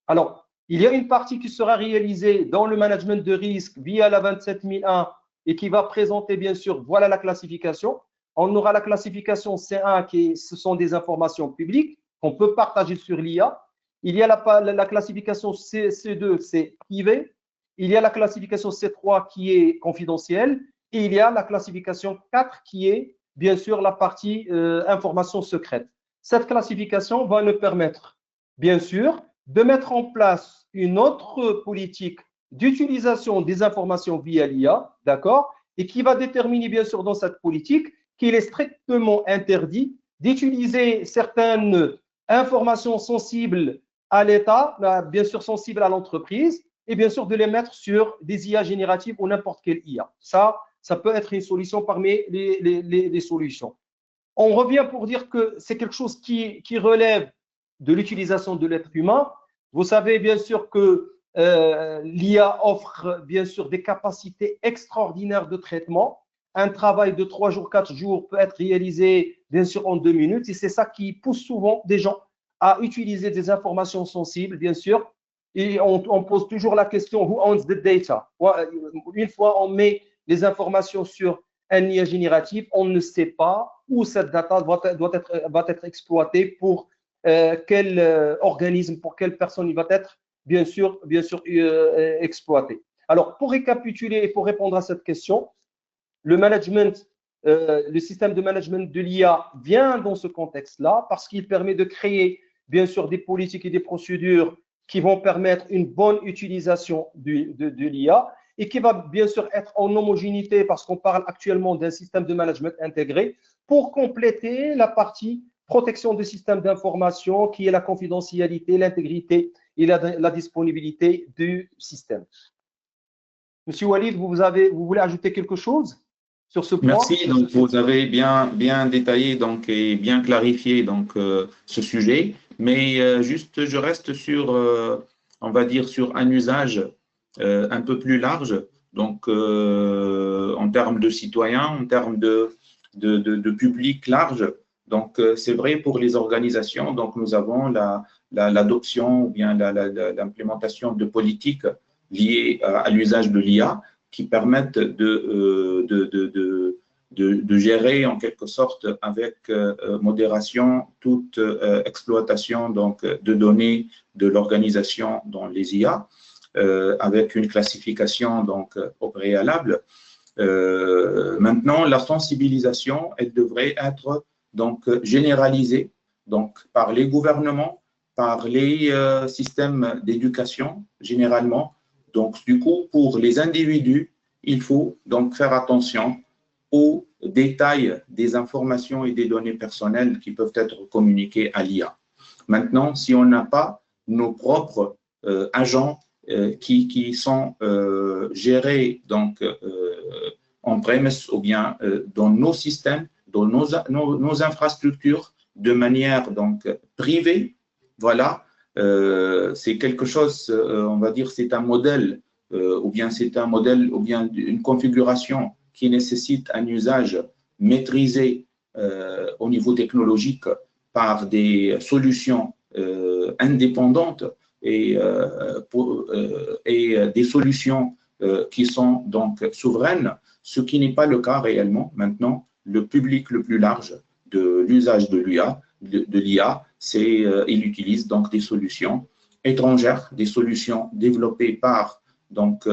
Alors, il y a une partie qui sera réalisée dans le management de risque via la 27001 et qui va présenter, bien sûr, voilà la classification. On aura la classification C1, ce sont des informations publiques qu'on peut partager sur l'IA. Il y a la classification C2, c'est privé. Il y a la classification C3 qui est confidentielle et il y a la classification 4 qui est bien sûr la partie information secrète. Cette classification va nous permettre bien sûr de mettre en place une autre politique d'utilisation des informations via l'IA, d'accord, et qui va déterminer bien sûr dans cette politique qu'il est strictement interdit d'utiliser certaines informations sensibles à l'État, bien sûr sensibles à l'entreprise, et bien sûr de les mettre sur des IA génératives ou n'importe quelle IA. Ça peut être une solution parmi les solutions. On revient pour dire que c'est quelque chose qui relève de l'utilisation de l'être humain. Vous savez bien sûr que l'IA offre bien sûr des capacités extraordinaires de traitement. Un travail de 3 jours, 4 jours peut être réalisé bien sûr en 2 minutes et c'est ça qui pousse souvent des gens à utiliser des informations sensibles, bien sûr. Et on pose toujours la question, who owns the data? Une fois on met les informations sur un IA génératif, on ne sait pas où cette data va être exploitée, pour quel organisme, pour quelle personne il va être bien sûr exploité. Alors, pour récapituler et pour répondre à cette question, le management le système de management de l'IA vient dans ce contexte-là parce qu'il permet de créer, bien sûr, des politiques et des procédures qui vont permettre une bonne utilisation de l'IA et qui va bien sûr être en homogénéité parce qu'on parle actuellement d'un système de management intégré pour compléter la partie protection du système d'information qui est la confidentialité, l'intégrité et la disponibilité du système. Monsieur Walid, vous voulez ajouter quelque chose sur ce point? Merci. Donc, vous avez bien détaillé donc, et bien clarifié donc, ce sujet. Mais juste, je reste sur, on va dire, sur un usage un peu plus large. Donc, en termes de citoyens, en termes de public large. Donc, c'est vrai pour les organisations. Donc, nous avons l'adoption ou bien l'implémentation de politiques liées à l'usage de l'IA qui permettent de gérer en quelque sorte avec modération toute exploitation donc, de données de l'organisation dans les IA avec une classification donc, au préalable. Maintenant, la sensibilisation, elle devrait être donc, généralisée donc, par les gouvernements, par les systèmes d'éducation généralement. Donc, du coup, pour les individus, il faut donc faire attention aux détails des informations et des données personnelles qui peuvent être communiquées à l'IA. Maintenant, si on n'a pas nos propres agents qui sont gérés donc, en premise ou bien dans nos systèmes, dans nos infrastructures de manière donc privée, voilà, c'est quelque chose, on va dire, c'est un modèle ou bien c'est un modèle ou bien une configuration qui nécessite un usage maîtrisé au niveau technologique par des solutions indépendantes et des solutions qui sont donc souveraines, ce qui n'est pas le cas réellement. Maintenant, le public le plus large de l'usage de l'IA, c'est il utilise donc des solutions étrangères, des solutions développées par donc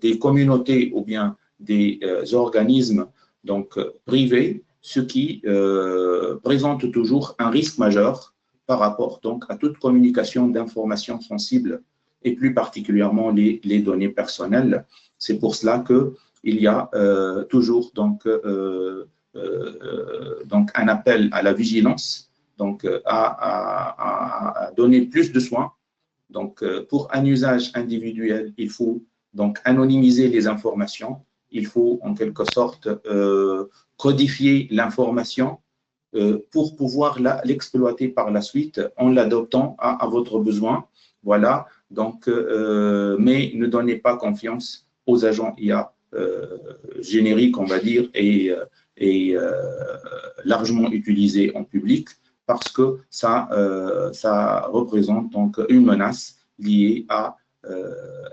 des communautés ou bien des organismes donc privés, ce qui présente toujours un risque majeur par rapport donc à toute communication d'informations sensibles et plus particulièrement les données personnelles. C'est pour cela qu'il y a toujours donc un appel à la vigilance, donc à donner plus de soins. Donc, pour un usage individuel, il faut donc anonymiser les informations. Il faut en quelque sorte codifier l'information pour pouvoir l'exploiter par la suite en l'adoptant à votre besoin. Voilà. Donc, mais ne donnez pas confiance aux agents IA génériques, on va dire, et largement utilisés en public parce que ça représente donc une menace liée à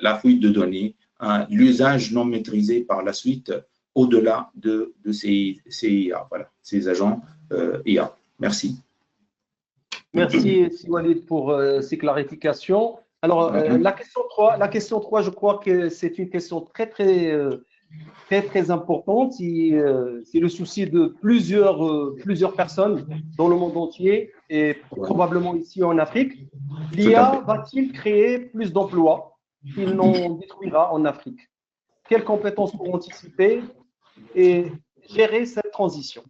la fuite de données, à l'usage non maîtrisé par la suite au-delà de ces IA, voilà, ces agents IA. Merci. Merci, Walid, pour ces clarifications. Alors, la question 3, je crois que c'est une question très importante. C'est le souci de plusieurs personnes dans le monde entier et probablement ici en Afrique. L'IA va-t-il créer plus d'emplois qu'il n'en détruira en Afrique? Quelles compétences pour anticiper et gérer cette transition?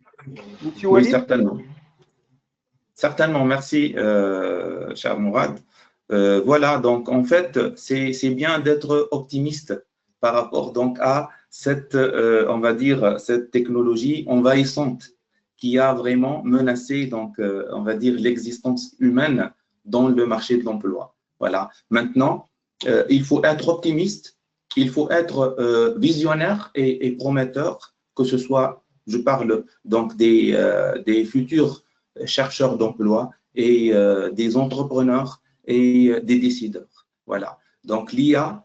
Monsieur Walid? Oui, certainement. Certainement, merci, cher Mourad. Voilà, donc en fait, c'est bien d'être optimiste par rapport donc à cette, on va dire, cette technologie envahissante qui a vraiment menacé donc, on va dire, l'existence humaine dans le marché de l'emploi. Voilà. Maintenant, il faut être optimiste, il faut être visionnaire et prometteur, que ce soit, je parle donc des futurs chercheurs d'emploi et des entrepreneurs et des décideurs. Voilà. Donc, l'IA,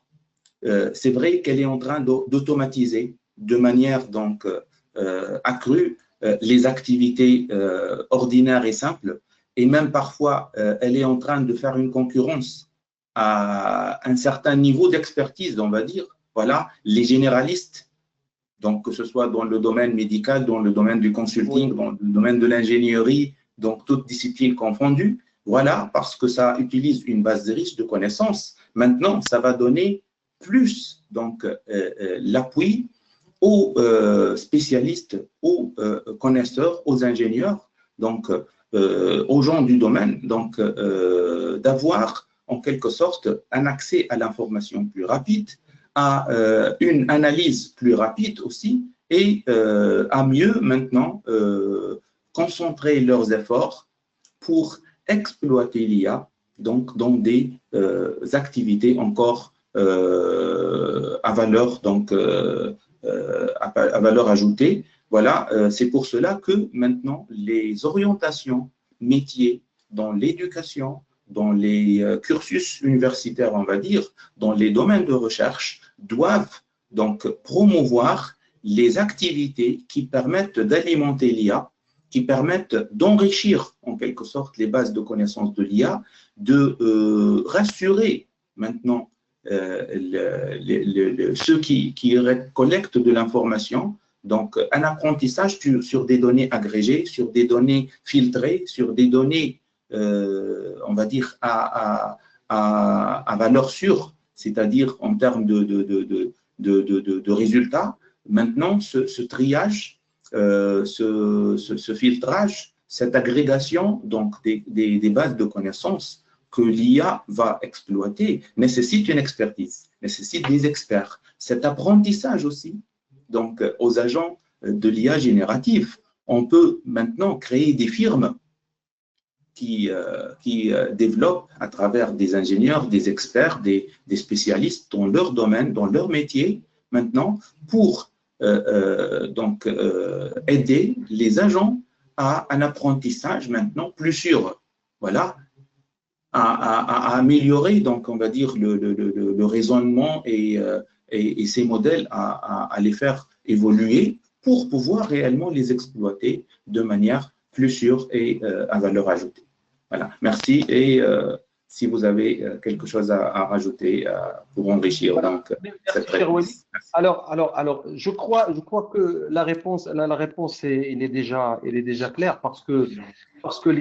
c'est vrai qu'elle est en train d'automatiser de manière donc accrue les activités ordinaires et simples, et même parfois, elle est en train de faire une concurrence à un certain niveau d'expertise, on va dire. Voilà, les généralistes donc que ce soit dans le domaine médical, dans le domaine du consulting, dans le domaine de l'ingénierie, donc toutes disciplines confondues. Voilà, parce que ça utilise une base de riche de connaissances. Maintenant, ça va donner plus donc l'appui aux spécialistes, aux connaisseurs, aux ingénieurs, donc aux gens du domaine, donc d'avoir en quelque sorte un accès à l'information plus rapide, à une analyse plus rapide aussi, et à mieux maintenant concentrer leurs efforts pour exploiter l'IA donc dans des activités encore à valeur donc à valeur ajoutée. Voilà, c'est pour cela que maintenant les orientations métiers dans l'éducation, dans les cursus universitaires, on va dire, dans les domaines de recherche, doivent donc promouvoir les activités qui permettent d'alimenter l'IA, qui permettent d'enrichir en quelque sorte les bases de connaissances de l'IA, de rassurer maintenant ceux qui collectent de l'information, donc un apprentissage sur des données agrégées, sur des données filtrées, sur des données, on va dire, à valeur sûre, c'est-à-dire en termes de résultats. Maintenant, ce triage, ce filtrage, cette agrégation donc des bases de connaissances que l'IA va exploiter nécessite une expertise, nécessite des experts. Cet apprentissage aussi, donc aux agents de l'IA générative, on peut maintenant créer des firmes qui développent à travers des ingénieurs, des experts, des spécialistes dans leur domaine, dans leur métier, maintenant, pour aider les agents à un apprentissage maintenant plus sûr. Voilà, à améliorer, donc, on va dire, le raisonnement et ces modèles, à les faire évoluer pour pouvoir réellement les exploiter de manière plus sûre et à valeur ajoutée. Voilà, merci. Et si vous avez quelque chose à rajouter pour enrichir donc, cette réponse. Alors, je crois que la réponse elle est déjà claire parce que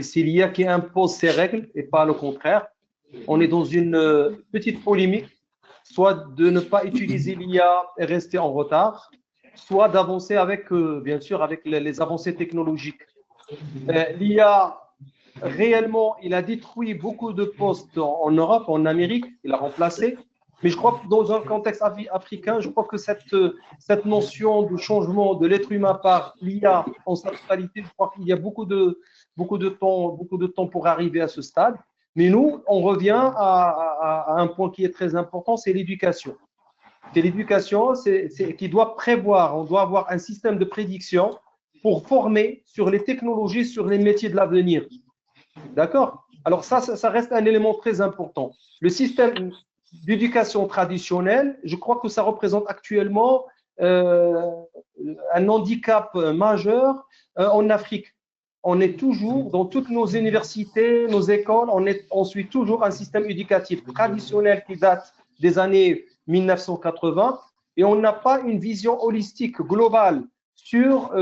c'est l'IA qui impose ses règles et pas le contraire. On est dans une petite polémique, soit de ne pas utiliser l'IA et rester en retard, soit d'avancer avec, bien sûr, avec les avancées technologiques. L'IA, réellement, il a détruit beaucoup de postes en Europe, en Amérique, il a remplacé. Mais je crois que dans un contexte africain, je crois que cette notion de changement de l'être humain par l'IA en sa totalité, je crois qu'il y a beaucoup de temps pour arriver à ce stade. Mais nous, on revient à un point qui est très important, c'est l'éducation. C'est l'éducation qui doit prévoir, on doit avoir un système de prédiction pour former sur les technologies, sur les métiers de l'avenir. D'accord? Alors ça reste un élément très important. Le système d'éducation traditionnelle, je crois que ça représente actuellement un handicap majeur en Afrique. On est toujours, dans toutes nos universités, nos écoles, on suit toujours un système éducatif traditionnel qui date des années 1980 et on n'a pas une vision holistique, globale sur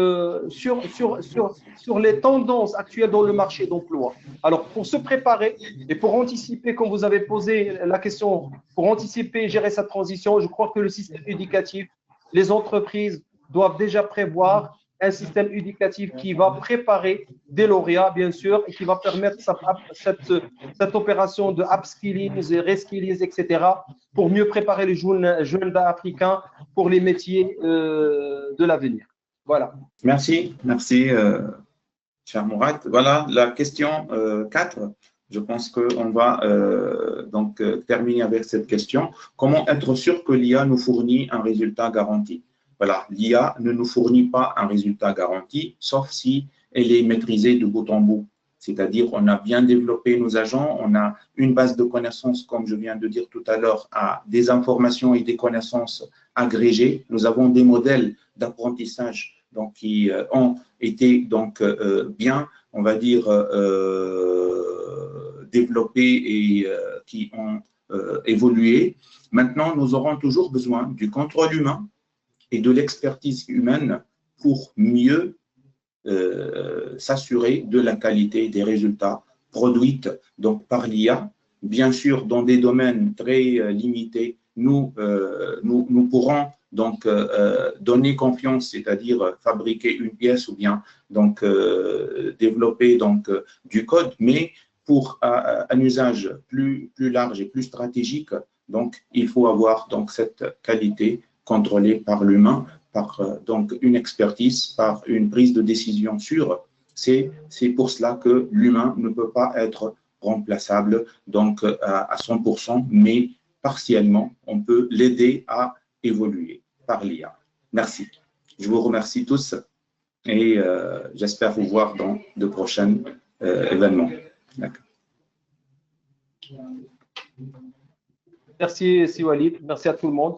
les tendances actuelles dans le marché d'emploi. Alors, pour se préparer et pour anticiper, comme vous avez posé la question, pour anticiper et gérer cette transition, je crois que le système éducatif, les entreprises doivent déjà prévoir un système éducatif qui va préparer des lauréats, bien sûr, et qui va permettre cette opération de upskilling, de reskilling, etc., pour mieux préparer les jeunes africains pour les métiers de l'avenir. Voilà. Merci, cher Mourad. Voilà la question 4. Je pense qu'on va donc terminer avec cette question. Comment être sûr que l'IA nous fournit un résultat garanti? Voilà, l'IA ne nous fournit pas un résultat garanti, sauf si elle est maîtrisée de bout en bout. C'est-à-dire, on a bien développé nos agents, on a une base de connaissances, comme je viens de dire tout à l'heure, à des informations et des connaissances agrégées. Nous avons des modèles d'apprentissage donc, qui ont été donc, bien, on va dire, développés et qui ont évolué. Maintenant, nous aurons toujours besoin du contrôle humain et de l'expertise humaine pour mieux s'assurer de la qualité des résultats produits donc, par l'IA. Bien sûr, dans des domaines très limités, nous pourrons donc donner confiance, c'est-à-dire fabriquer une pièce ou bien donc développer donc du code, mais pour un usage plus large et plus stratégique, donc il faut avoir donc cette qualité contrôlée par l'humain, par donc une expertise, par une prise de décision sûre. C'est pour cela que l'humain ne peut pas être remplaçable donc à 100%, mais partiellement, on peut l'aider à évoluer par l'IA. Merci. Je vous remercie tous et j'espère vous voir dans de prochains événements. Merci, Walid. Merci à tout le monde.